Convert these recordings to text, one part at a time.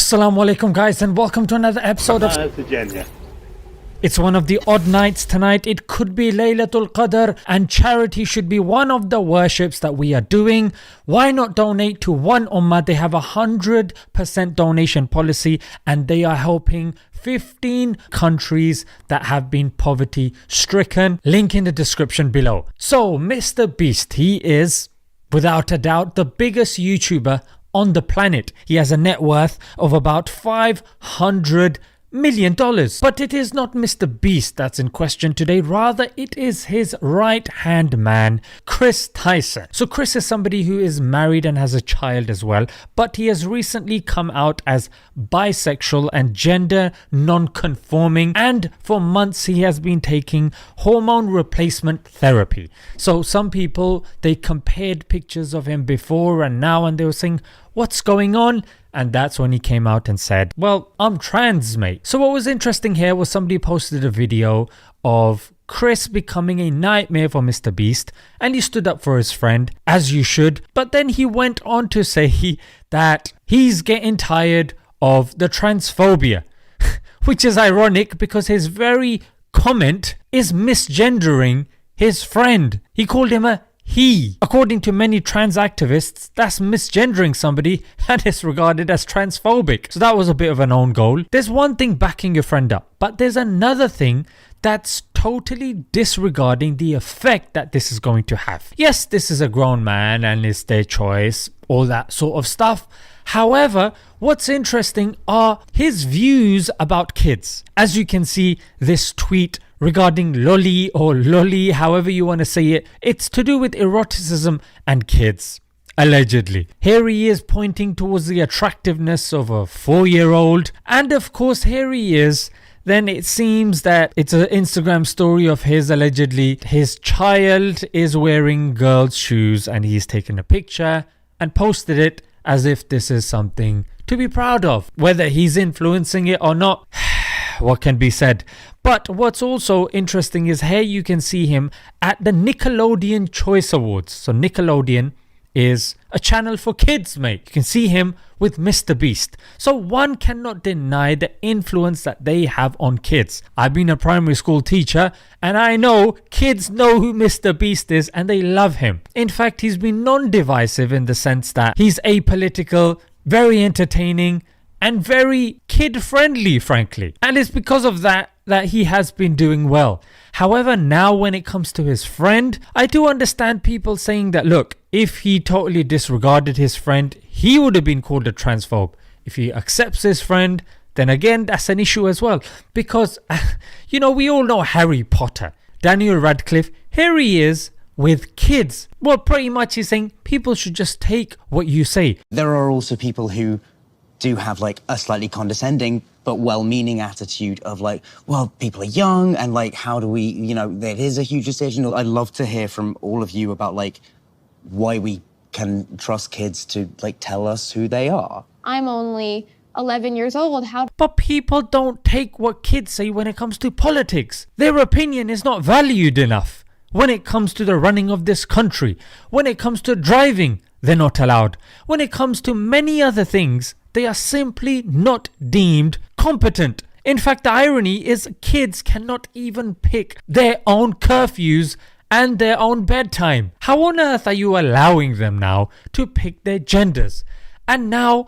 Assalamu alaikum guys, and welcome to another episode of Jannah. It's one of the odd nights tonight. It could be Laylatul Qadr, and charity should be one of the worships that we are doing. Why not donate to one ummah? They have 100% donation policy and they are helping 15 countries that have been poverty stricken. Link in the description below. So Mr. Beast, he is without a doubt the biggest YouTuber on the planet. He has a net worth of about $500 million. But it is not Mr. Beast that's in question today, rather it is his right hand man, Chris Tyson. So Chris is somebody who is married and has a child as well, but he has recently come out as bisexual and gender non-conforming, and for months he has been taking hormone replacement therapy. So some people, they compared pictures of him before and now, and they were saying, what's going on? And that's when he came out and said, well, I'm trans, mate. So what was interesting here was somebody posted a video of Chris becoming a nightmare for Mr. Beast, and he stood up for his friend, as you should. But then he went on to say that he's getting tired of the transphobia, which is ironic because his very comment is misgendering his friend. He called him a he. According to many trans activists, that's misgendering somebody and is regarded as transphobic. So that was a bit of an own goal. There's one thing backing your friend up, but there's another thing that's totally disregarding the effect that this is going to have. Yes, this is a grown man and it's their choice, all that sort of stuff. However, what's interesting are his views about kids. As you can see, this tweet regarding lolly or lolly, however you want to say it, it's to do with eroticism and kids, allegedly. Here he is pointing towards the attractiveness of a 4-year-old, and of course here he is. Then it seems that it's an Instagram story of his, allegedly his child is wearing girls' shoes and he's taken a picture and posted it as if this is something to be proud of. Whether he's influencing it or not, what can be said? But what's also interesting is here you can see him at the Nickelodeon Choice Awards. So Nickelodeon is a channel for kids, mate. You can see him with Mr. Beast. So one cannot deny the influence that they have on kids. I've been a primary school teacher and I know kids know who Mr. Beast is and they love him. In fact, he's been non-divisive in the sense that he's apolitical, very entertaining, and very kid-friendly, frankly. And it's because of that he has been doing well. However, now when it comes to his friend, I do understand people saying that, look, if he totally disregarded his friend, he would have been called a transphobe. If he accepts his friend, then again, that's an issue as well. Because, we all know Harry Potter. Daniel Radcliffe, here he is with kids. Well, pretty much he's saying people should just take what you say. There are also people who do have like a slightly condescending but well-meaning attitude of like, well, people are young and like, how do we, it is a huge decision. I'd love to hear from all of you about like why we can trust kids to like tell us who they are. I'm only 11 years old. But people don't take what kids say when it comes to politics. Their opinion is not valued enough. When it comes to the running of this country, when it comes to driving, they're not allowed. When it comes to many other things, they are simply not deemed competent. In fact, the irony is kids cannot even pick their own curfews and their own bedtime. How on earth are you allowing them now to pick their genders? And now,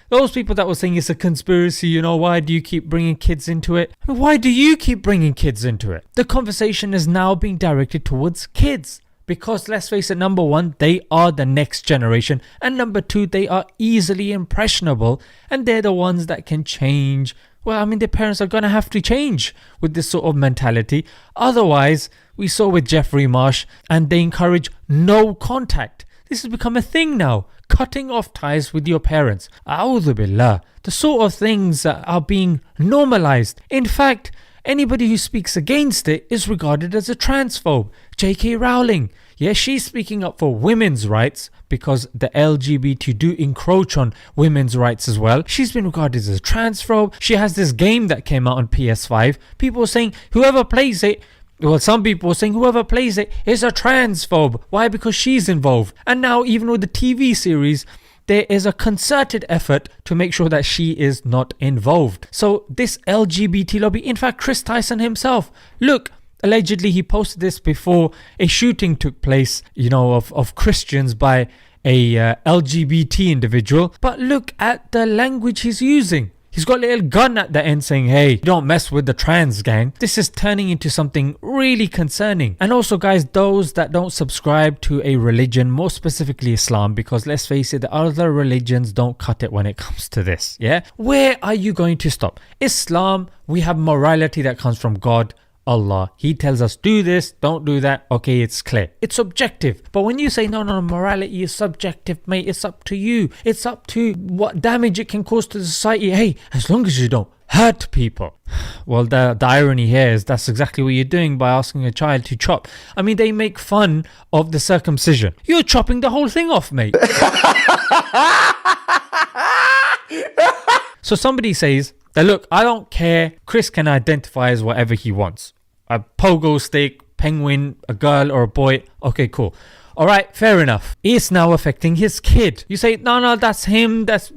those people that were saying it's a conspiracy, why do you keep bringing kids into it? Why do you keep bringing kids into it? The conversation is now being directed towards kids. Because let's face it, number one, they are the next generation. And number two, they are easily impressionable. And they're the ones that can change. Well, their parents are going to have to change with this sort of mentality. Otherwise, we saw with Jeffrey Marsh, and they encourage no contact. This has become a thing now. Cutting off ties with your parents. A'udhu billah. The sort of things that are being normalized. In fact, anybody who speaks against it is regarded as a transphobe. J.K. Rowling, yes, she's speaking up for women's rights because the LGBT do encroach on women's rights as well. She's been regarded as a transphobe. She has this game that came out on PS5. People are saying whoever plays it, well, some people are saying whoever plays it is a transphobe. Why? Because she's involved. And now even with the TV series, there is a concerted effort to make sure that she is not involved. So this LGBT lobby, in fact, Chris Tyson himself, look, allegedly he posted this before a shooting took place, of Christians by a LGBT individual. But look at the language he's using. He's got a little gun at the end saying, hey, don't mess with the trans gang. This is turning into something really concerning. And also, guys, those that don't subscribe to a religion, more specifically Islam, because let's face it, the other religions don't cut it when it comes to this, yeah? Where are you going to stop? Islam, we have morality that comes from God, Allah. He tells us do this, don't do that. Okay, it's clear. It's objective. But when you say no, morality is subjective, mate, it's up to you. It's up to what damage it can cause to the society. Hey, as long as you don't hurt people. Well, the irony here is that's exactly what you're doing by asking a child to chop. I mean, they make fun of the circumcision. You're chopping the whole thing off, mate. So somebody says that, look, I don't care. Chris can identify as whatever he wants. A pogo stick, penguin, a girl or a boy. Okay, cool. All right, fair enough. It's now affecting his kid. You say, no, that's him. That's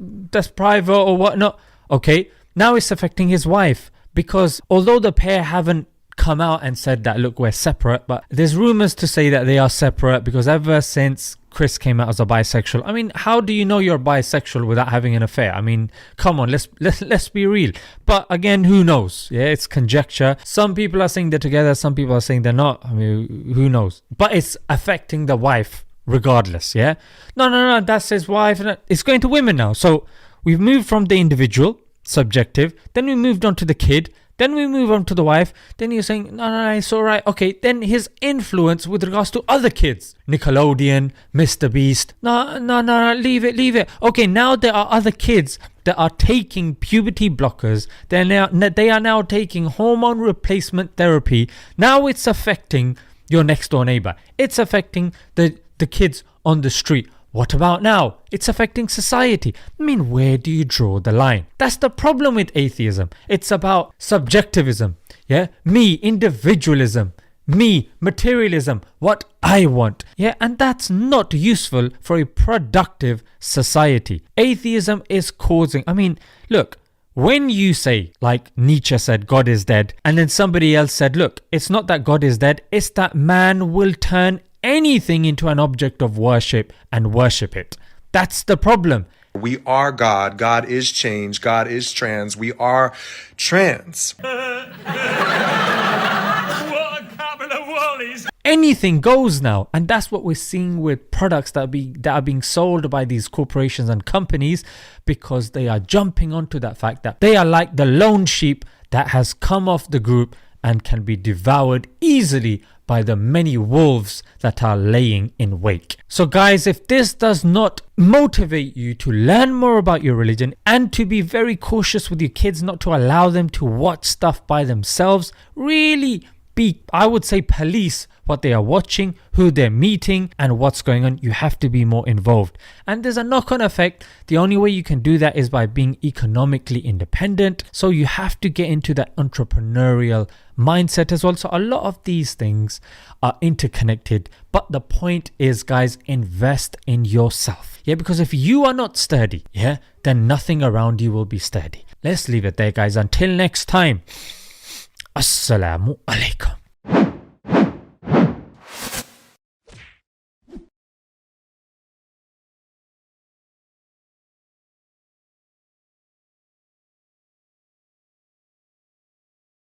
private or whatnot. Okay, now it's affecting his wife. Because although the pair haven't come out and said that, look, we're separate, but there's rumors to say that they are separate because ever since Chris came out as a bisexual, I mean, how do you know you're bisexual without having an affair? I mean, come on, let's be real. But again, who knows? Yeah, it's conjecture. Some people are saying they're together, some people are saying they're not. I mean, who knows? But it's affecting the wife regardless, yeah? No, that's his wife. It's going to women now. So we've moved from the individual, subjective, then we moved on to the kid, then we move on to the wife. Then you're saying, no, it's all right. Okay, then his influence with regards to other kids. Nickelodeon, Mr. Beast. No, leave it. Okay, now there are other kids that are taking puberty blockers. They are now taking hormone replacement therapy. Now it's affecting your next door neighbor. It's affecting the kids on the street. What about now? It's affecting society. I mean, where do you draw the line? That's the problem with atheism. It's about subjectivism, yeah? Me, individualism. Me, materialism, what I want. Yeah, and that's not useful for a productive society. Atheism is causing, look, when you say, like Nietzsche said, God is dead, and then somebody else said, look, it's not that God is dead, it's that man will turn anything into an object of worship and worship it. That's the problem. We are God. God is change. God is trans. We are trans. Anything goes now, and that's what we're seeing with products that are being sold by these corporations and companies, because they are jumping onto that fact that they are like the lone sheep that has come off the group and can be devoured easily by the many wolves that are laying in wake. So guys, if this does not motivate you to learn more about your religion and to be very cautious with your kids, not to allow them to watch stuff by themselves, really I would say police what they are watching, who they're meeting, and what's going on. You have to be more involved. And there's a knock-on effect. The only way you can do that is by being economically independent. So you have to get into that entrepreneurial mindset as well. So a lot of these things are interconnected. But the point is, guys, invest in yourself. Yeah, because if you are not sturdy, yeah, then nothing around you will be sturdy. Let's leave it there, guys. Until next time. Assalamu alaikum.